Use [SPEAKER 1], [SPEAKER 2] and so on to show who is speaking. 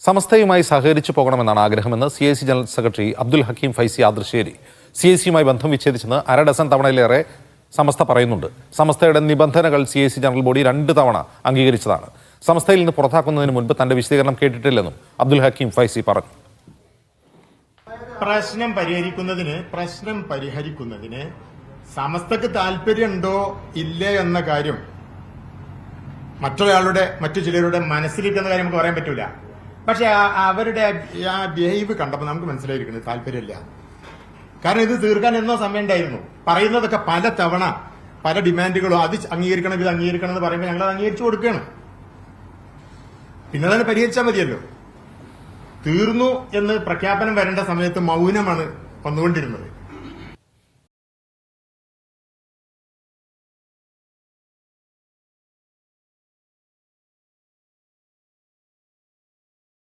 [SPEAKER 1] സമസ്തയുമായി സഹകരിച്ചു പോകണമെന്നാണ് ആഗ്രഹമെന്ന് CIC general secretary Abdul Hakeem Faizy Adrisseri. CIC-യുമായി ബന്ധം വിച്ഛേദിച്ചെന്ന് അരഡസൻ തവണയിലേറെ സമസ്ത പറയുന്നുണ്ട്. സമസ്തയുടെ നിബന്ധനകൾ CIC ജനറൽ ബോഡി 2 തവണ അംഗീകരിച്ചതാണ്. സമസ്തയിൽ നിന്ന് പുറത്താക്കുന്നതിന് മുൻപ് തന്റെ വിശദീകരണം കേട്ടിട്ടില്ലെന്നും അബ്ദുൽ ഹക്കീം ഫൈസി പറഞ്ഞു.
[SPEAKER 2] പ്രശ്നം പരിഹരിക്കുന്നതിന് സമസ്തക്ക് താല്പര്യമുണ്ടോ ഇല്ലേ എന്ന കാര്യം മറ്റു ചിലരുടെ മനസ്സിലിരിക്കുന്ന കാര്യം നമുക്ക് പറയാൻ പറ്റൂല. പക്ഷെ അവരുടെ ആ ബിഹേവ് കണ്ടപ്പോൾ നമുക്ക് മനസ്സിലായിരിക്കുന്നത് താല്പര്യമില്ല. കാരണം ഇത് തീർക്കാൻ എന്നോ സമയം ഉണ്ടായിരുന്നു. പറയുന്നതൊക്കെ പല തവണ പല ഡിമാൻഡുകളോ അത് അംഗീകരിക്കണം ഇത് അംഗീകരിക്കണം എന്ന് പറയുമ്പോൾ ഞങ്ങൾ അത് അംഗീകരിച്ചു കൊടുക്കുകയാണ്. പിന്നെ തന്നെ പരിഹരിച്ചാൽ മതിയല്ലോ. തീർന്നു എന്ന് പ്രഖ്യാപനം വരേണ്ട സമയത്ത് മൗനമാണ് വന്നുകൊണ്ടിരുന്നത്.